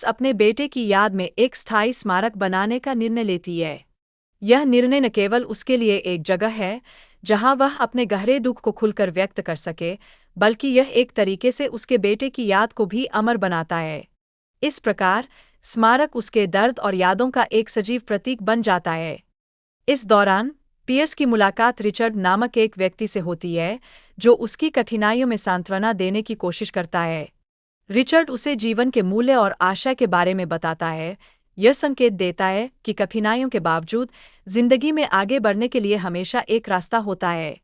Piers अपने बेटे की याद में एक स्थायी स्मारक बनाने का निर्णय लेती है। यह निर्णय न केवल उसके लिए एक जगह है जहां वह अपने गहरे दुख को खुलकर व्यक्त कर सके, बल्कि यह एक तरीके से उसके बेटे की याद को भी अमर बनाता है। इस प्रकार स्मारक उसके दर्द और यादों का एक सजीव प्रतीक बन जाता है। इस दौरान पियर्स की मुलाकात रिचर्ड नामक एक व्यक्ति से होती है जो उसकी कठिनाइयों में सांत्वना देने की कोशिश करता है। रिचर्ड उसे जीवन के मूल्य और आशा के बारे में बताता है। यह संकेत देता है कि कठिनाइयों के बावजूद जिंदगी में आगे बढ़ने के लिए हमेशा एक रास्ता होता है।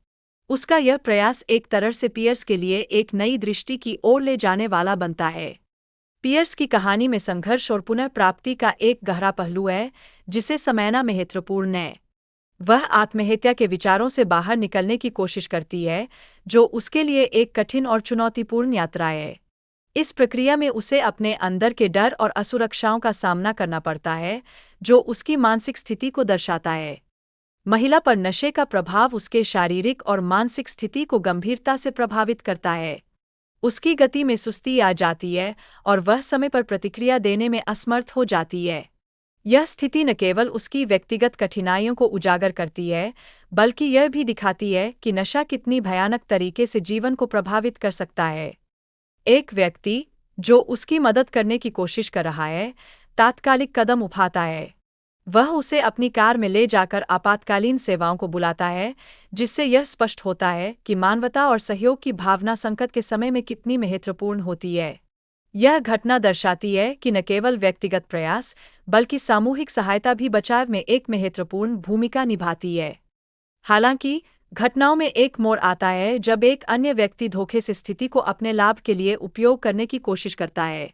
उसका यह प्रयास एक तरह से पियर्स के लिए एक नई दृष्टि की ओर ले जाने वाला बनता है। पियर्स की कहानी में संघर्ष और पुनर्प्राप्ति का एक गहरा पहलू है जिसे समझना महत्वपूर्ण है। वह आत्महत्या के विचारों से बाहर निकलने की कोशिश करती है, जो उसके लिए एक कठिन और चुनौतीपूर्ण यात्रा है। इस प्रक्रिया में उसे अपने अंदर के डर और असुरक्षाओं का सामना करना पड़ता है, जो उसकी मानसिक स्थिति को दर्शाता है। महिला पर नशे का प्रभाव उसके शारीरिक और मानसिक स्थिति को गंभीरता से प्रभावित करता है। उसकी गति में सुस्ती आ जाती है और वह समय पर प्रतिक्रिया देने में असमर्थ हो जाती है। यह स्थिति न केवल उसकी व्यक्तिगत कठिनाइयों को उजागर करती है, बल्कि यह भी दिखाती है कि नशा कितनी भयानक तरीके से जीवन को प्रभावित कर सकता है। एक व्यक्ति जो उसकी मदद करने की कोशिश कर रहा है, तात्कालिक कदम उठाता है। वह उसे अपनी कार में ले जाकर आपातकालीन सेवाओं को बुलाता है, जिससे यह स्पष्ट होता है कि मानवता और सहयोग की भावना संकट के समय में कितनी महत्वपूर्ण होती है। यह घटना दर्शाती है कि न केवल व्यक्तिगत प्रयास, बल्कि सामूहिक सहायता भी बचाव में एक महत्वपूर्ण भूमिका निभाती है। हालांकि घटनाओं में एक मोड़ आता है जब एक अन्य व्यक्ति धोखे से स्थिति को अपने लाभ के लिए उपयोग करने की कोशिश करता है।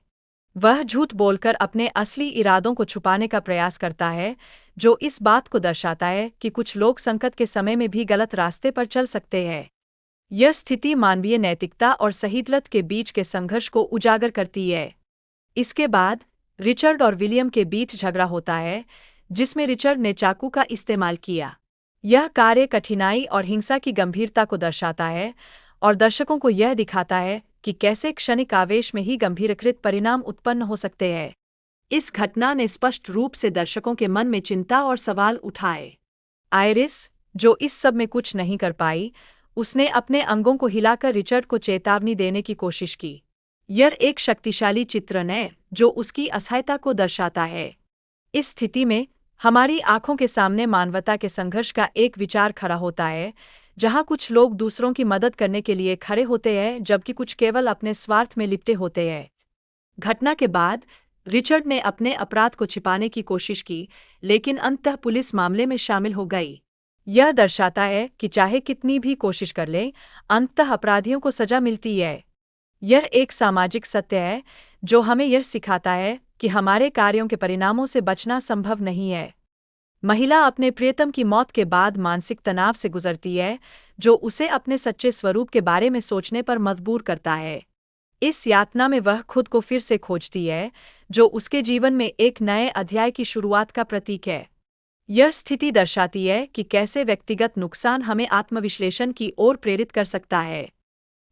वह झूठ बोलकर अपने असली इरादों को छुपाने का प्रयास करता है, जो इस बात को दर्शाता है कि कुछ लोग संकट के समय में भी गलत रास्ते पर चल सकते हैं। यह स्थिति मानवीय नैतिकता और सहीदलत के बीच के संघर्ष को उजागर करती है। इसके बाद रिचर्ड और विलियम के बीच झगड़ा होता है, जिसमें रिचर्ड ने चाकू का इस्तेमाल किया। यह कार्य कठिनाई और हिंसा की गंभीरता को दर्शाता है और दर्शकों को यह दिखाता है कि कैसे क्षणिक आवेश में ही गंभीरकृत परिणाम उत्पन्न हो सकते हैं। इस घटना ने स्पष्ट रूप से दर्शकों के मन में चिंता और सवाल उठाए। आयरिस, जो इस सब में कुछ नहीं कर पाई, उसने अपने अंगों को हिलाकर रिचर्ड को चेतावनी देने की कोशिश की। यह एक शक्तिशाली चित्रण है जो उसकी असहायता को दर्शाता है। इस स्थिति में हमारी आंखों के सामने मानवता के संघर्ष का एक विचार खड़ा होता है, जहां कुछ लोग दूसरों की मदद करने के लिए खड़े होते हैं जबकि कुछ केवल अपने स्वार्थ में लिपटे होते हैं। घटना के बाद रिचर्ड ने अपने अपराध को छिपाने की कोशिश की, लेकिन अंततः पुलिस मामले में शामिल हो गई। यह दर्शाता है कि चाहे कितनी भी कोशिश कर ले, अंततः अपराधियों को सजा मिलती है। यह एक सामाजिक सत्य है जो हमें यह सिखाता है कि हमारे कार्यों के परिणामों से बचना संभव नहीं है। महिला अपने प्रियतम की मौत के बाद मानसिक तनाव से गुजरती है, जो उसे अपने सच्चे स्वरूप के बारे में सोचने पर मजबूर करता है। इस यातना में वह खुद को फिर से खोजती है, जो उसके जीवन में एक नए अध्याय की शुरुआत का प्रतीक है। यह स्थिति दर्शाती है कि कैसे व्यक्तिगत नुकसान हमें आत्मविश्लेषण की ओर प्रेरित कर सकता है।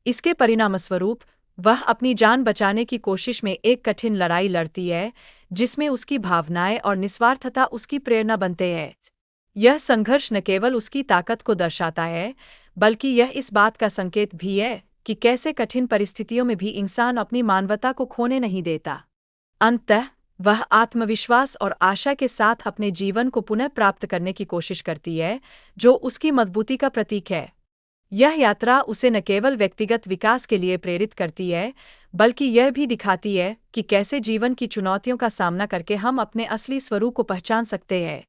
इसके परिणामस्वरूप वह अपनी जान बचाने की कोशिश में एक कठिन लड़ाई लड़ती है, जिसमें उसकी भावनाएं और निस्वार्थता उसकी प्रेरणा बनते हैं। यह संघर्ष न केवल उसकी ताकत को दर्शाता है, बल्कि यह इस बात का संकेत भी है कि कैसे कठिन परिस्थितियों में भी इंसान अपनी मानवता को खोने नहीं देता। अंततः वह आत्मविश्वास और आशा के साथ अपने जीवन को पुनः प्राप्त करने की कोशिश करती है, जो उसकी मजबूती का प्रतीक है। यह यात्रा उसे न केवल व्यक्तिगत विकास के लिए प्रेरित करती है, बल्कि यह भी दिखाती है कि कैसे जीवन की चुनौतियों का सामना करके हम अपने असली स्वरूप को पहचान सकते हैं।